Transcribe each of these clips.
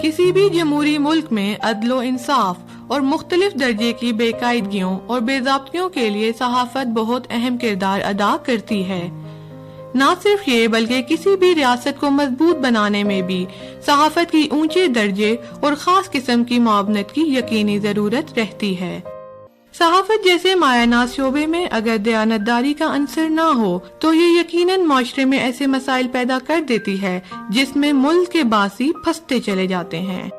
किसी भी जमहूरी मुल्क में अदलो इंसाफ और मुख्तलिफ दर्जे की बेकायदगियों और बेज़ाब्तियों के लिए सहाफत बहुत अहम किरदार अदा करती है। न सिर्फ ये बल्कि किसी भी रियासत को मजबूत बनाने में भी सहाफत की ऊंचे दर्जे और ख़ास किस्म की मुआवनत की यकीनी ज़रूरत रहती है। सहाफत जैसे मायानाज शोबे में अगर दयानतदारी का अंसर ना हो तो ये यकीनन माशरे में ऐसे मसाइल पैदा कर देती है जिसमें मुल्क के बासी फंसते चले जाते हैं।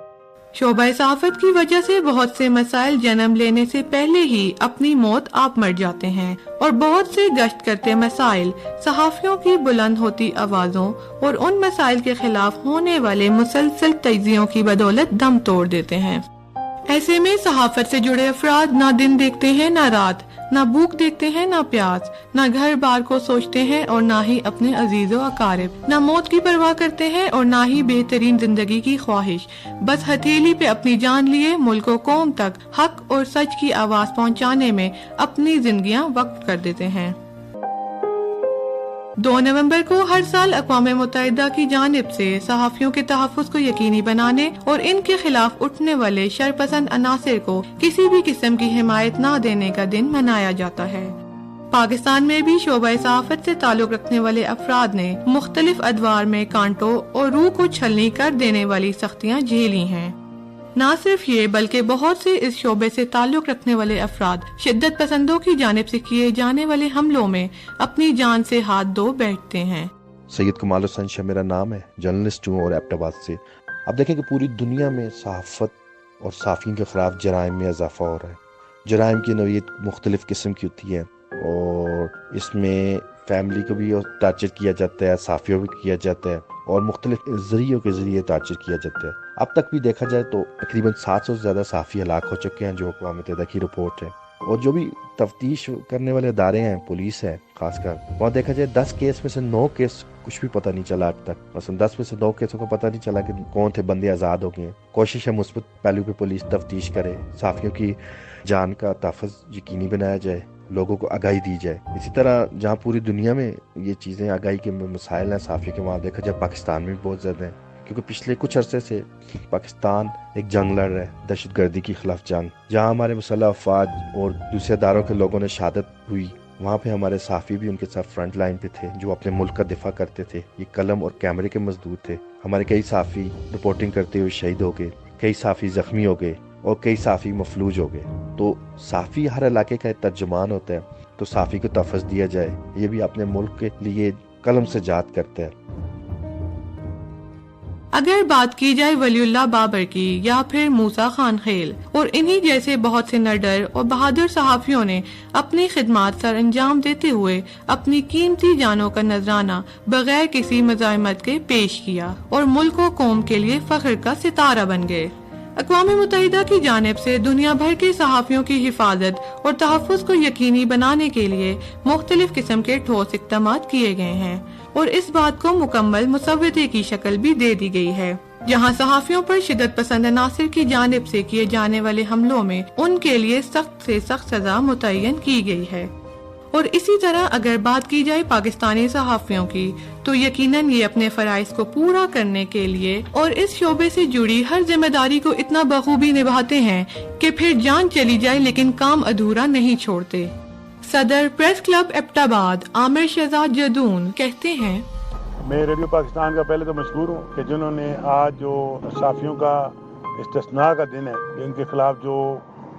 शोबा सहाफत की वजह से बहुत से मसाइल जन्म लेने से पहले ही अपनी मौत आप मर जाते हैं और बहुत से गश्त करते मसाइल सहाफियों की बुलंद होती आवाजों और उन मसाइल के खिलाफ होने वाले मुसलसल तज्जियों की बदौलत दम तोड़ देते हैं। ऐसे में सहाफत से जुड़े अफराद ना दिन देखते हैं ना रात, ना भूख देखते हैं ना प्यास, ना घर बार को सोचते हैं और ना ही अपने अजीजो अकारिब, ना मौत की परवाह करते हैं और ना ही बेहतरीन जिंदगी की ख्वाहिश। बस हथेली पे अपनी जान लिए मुल्क व कौम तक हक और सच की आवाज पहुंचाने में अपनी जिंदगियां वक्फ कर देते हैं। 2 नवंबर को हर साल अक़वाम मुत्तहिदा की जानिब से सहाफ़ियों के तहफ़्फ़ुज़ को यकीनी बनाने और इनके खिलाफ उठने वाले शरपसंद अनासिर को किसी भी किस्म की हिमायत न देने का दिन मनाया जाता है। पाकिस्तान में भी शोबा सहाफ़त से ताल्लुक़ रखने वाले अफराद ने मुख्तलिफ अदवार में कांटों और रूह को छलनी कर देने वाली सख्तियाँ झेली हैं। न सिर्फ ये बल्कि बहुत से इस शोबे से ताल्लुक़ रखने वाले अफराद शिद्दत पसंदों की जानिब से किए जाने वाले हमलों में अपनी जान से हाथ धो बैठते हैं। सैयद कमाल हुसैन शाह मेरा नाम है, जर्नलिस्ट हूँ और एबटाबाद से। अब देखें कि पूरी दुनिया में सहाफ़त और सहाफ़ियों के खिलाफ जराइम में इजाफा हो रहा है। जराइम की नौइयत मुख्तलिफ किस्म की होती है और इसमें फैमिली को भी टार्चर किया जाता है, सहाफ़ियों को भी किया जाता है और मुख्तलिफ ज़रियों के ज़रिए टार्चर किया जाता है। अब तक भी देखा जाए तो तकरीबन 700 से ज़्यादा सहाफ़ी हलाक हो चुके हैं, जो अक़वाम मुत्तहिदा की रिपोर्ट है। और जो भी तफ्तीश करने वाले अदारे हैं, पुलिस है खासकर, वहाँ देखा जाए 10 केस में से 9 केस कुछ भी पता नहीं चला अब तक। मसलन 10 में से 9 केसों को पता नहीं चला कि कौन थे, बंदे आज़ाद हो गए। कोशिश है मुस्बत पहलू पे पुलिस तफ्तीश करे, सहाफ़ियों की जान का तहफ़्फ़ुज़ यकीनी बनाया जाए, लोगों को आगाही दी जाए। इसी तरह जहाँ पूरी दुनिया में ये चीज़ें आगाही के मसाइल हैं सहाफ़ियों के, वहाँ देखा जाए पाकिस्तान में भी बहुत ज़्यादा है, क्योंकि पिछले कुछ अरसे से पाकिस्तान एक जंग लड़ रहा है, दहशतगर्दी के खिलाफ जंग। जहाँ हमारे मुसल्लह अफ़वाज और दूसरे अदारों के लोगों ने शहादत हुई, वहाँ पे हमारे सहाफ़ी भी उनके साथ फ्रंट लाइन पे थे, जो अपने मुल्क का दिफा करते थे। ये कलम और कैमरे के मजदूर थे। हमारे कई सहाफ़ी रिपोर्टिंग करते हुए शहीद हो गए, कई सहाफ़ी ज़ख्मी हो गए और कई सहाफ़ी मफलूज हो गए। तो सहाफ़ी हर इलाके का एक तर्जुमान होता है, तो सहाफ़ी को तहफ़्फ़ुज़ दिया जाए, ये भी अपने मुल्क के लिए कलम से जात करता है। अगर बात की जाए वलीउल्लाह बाबर की या फिर मूसा खान खेल और इन्हीं जैसे बहुत से निडर और बहादुर सहाफ़ियों ने अपनी खिदमत सर अंजाम देते हुए अपनी कीमती जानों का नजराना बगैर किसी मज़ाहमत के पेश किया और मुल्क व कौम के लिए फख्र का सितारा बन गए। अक़वाम मुत्तहिदा की जानिब से दुनिया भर के सहाफ़ियों की हिफाजत और तहफ़्फ़ुज़ को यकीनी बनाने के लिए मुख्तलिफ किस्म के ठोस इक़दाम किए गए हैं और इस बात को मुकम्मल मुसव्वदे की शक्ल भी दे दी गई है, जहां सहाफ़ियों पर शिद्दत पसंद अनासिर की जानिब से किए जाने वाले हमलों में उनके लिए सख्त से सख्त सजा मुतय्यन की गई है। और इसी तरह अगर बात की जाए पाकिस्तानी सहाफ़ियों की, तो यकीनन ये अपने फ़राइज़ को पूरा करने के लिए और इस शोबे से जुड़ी हर जिम्मेदारी को इतना बखूबी निभाते हैं कि फिर जान चली जाए लेकिन काम अधूरा नहीं छोड़ते। सदर प्रेस क्लब एबटाबाद आमिर शहजाद जदून कहते हैं, मैं रेडियो पाकिस्तान का पहले तो मशकूर हूँ कि जिन्होंने आज जो सहाफ़ियों का इस्तिस्ना का दिन है, इनके खिलाफ जो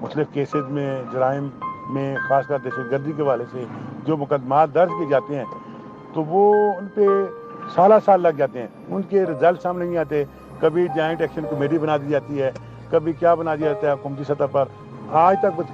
मुख्तलिफ केसेस में जराइम में ख़ासकर दहशतगर्दी के वाले से जो मुकदमा दर्ज किए जाते हैं, तो वो उन पर साल लग जाते हैं, उनके रिजल्ट सामने नहीं आते। कभी जॉइंट एक्शन कमेटी बना दी जाती है, कभी क्या बना दिया जाता है हुकूमती सतह पर। आज तक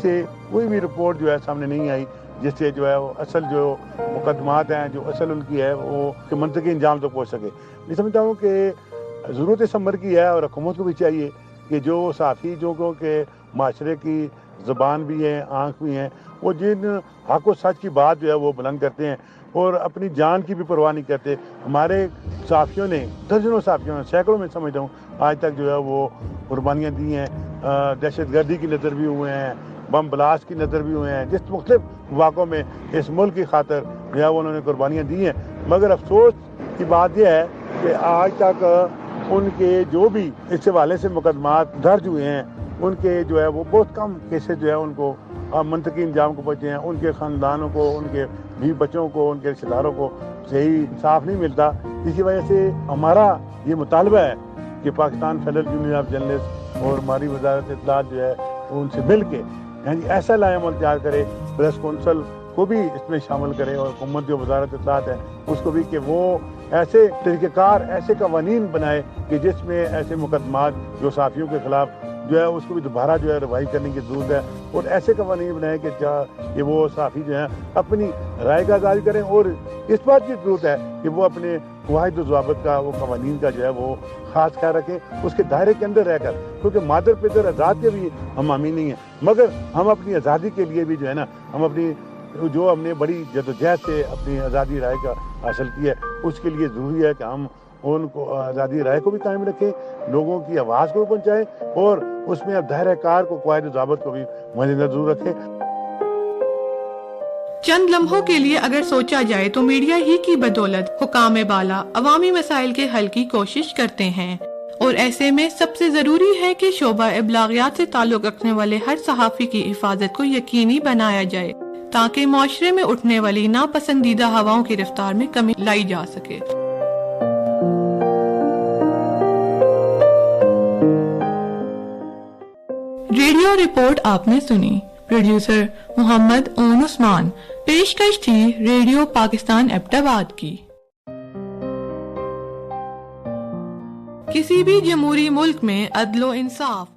से कोई भी रिपोर्ट जो है सामने नहीं आई जिससे जो है वो असल जो मुकदमात हैं, जो असल उनकी है, वो मंतकी इंजाम तक पहुँच सके। मैं समझता हूँ कि ज़रूरत इस अमर की है और हुकूमत को भी चाहिए कि जो सहाफ़ी जो के माशरे की ज़बान भी है, आँख भी हैं, वो जिन हक़ व सच की बात जो है वो बुलंद करते हैं और अपनी जान की भी परवाह नहीं करते। हमारे सहाफ़ियों ने, दर्जनों सहाफ़ियों ने, सैकड़ों में समझता हूँ आज तक जो है वो कुर्बानियाँ दी हैं। दहशतगर्दी की नज़र भी हुए हैं, बम ब्लास्ट की नज़र भी हुए हैं, जिस मुख्तलिफ वाक़ों में इस मुल्क की खातिर जो है उन्होंने कुर्बानियाँ दी हैं। मगर अफसोस की बात यह है कि आज तक ان کے جو بھی اس حوالے سے مقدمات درج ہوئے ہیں ان کے جو ہے وہ بہت کم کیسز جو ہے ان کو منطقی انجام کو پہنچے ہیں. ان کے خاندانوں کو, ان کے بھی بچوں کو, ان کے رشتہ داروں کو صحیح انصاف نہیں ملتا. اسی وجہ سے ہمارا یہ مطالبہ ہے کہ Pakistan federal union of journalist اور ہماری وزارت اطلاعات جو ہے ان سے مل کے ایسا لائحہ عمل تیار کرے, پریس کونسل کو بھی اس میں شامل کرے اور حکومت جو وزارت اطلاعات ہے اس کو بھی, کہ وہ ایسے طریقہ کار, ایسے قوانین بنائے کہ جس میں ایسے مقدمات جو صحافیوں کے خلاف جو ہے اس کو بھی دوبارہ جو ہے روائی کرنے کی ضرورت ہے, اور ایسے قوانین بنائے کہ وہ صحافی جو ہیں اپنی رائے کا اظہار کریں, اور اس بات کی ضرورت ہے کہ وہ اپنے قواعد و ضوابط کا, وہ قوانین کا جو ہے وہ خاص خیال رکھیں اس کے دائرے کے اندر رہ کر, کیونکہ مادر پدر آزاد کے بھی ہم حامی نہیں ہیں, مگر ہم اپنی آزادی کے لیے بھی جو ہے نا, ہم اپنی جو ہم نے بڑی جدوجہد سے اپنی آزادی رائے کا حاصل کی ہے, اس کے لیے ضروری ہے کہ ہم ان کو آزادی رائے کو بھی قائم رکھیں, لوگوں کی آواز کو بھی پہنچائیں, اور اس میں اب دائرہ کار کو, قواعد و ضوابط کو بھی مد نظر ضرور رکھیں. چند لمحوں کے لیے اگر سوچا جائے تو میڈیا ہی کی بدولت حکام بالا عوامی مسائل کے حل کی کوشش کرتے ہیں, اور ایسے میں سب سے ضروری ہے کہ شعبہ ابلاغیات سے تعلق رکھنے والے ہر صحافی کی حفاظت کو یقینی بنایا جائے تاکہ معاشرے میں اٹھنے والی ناپسندیدہ ہواؤں کی رفتار میں کمی لائی جا سکے. ریڈیو رپورٹ آپ نے سنی. پروڈیوسر محمد اون عثمان. پیشکش تھی ریڈیو پاکستان ایبٹ آباد کی. کسی بھی جمہوری ملک میں عدل و انصاف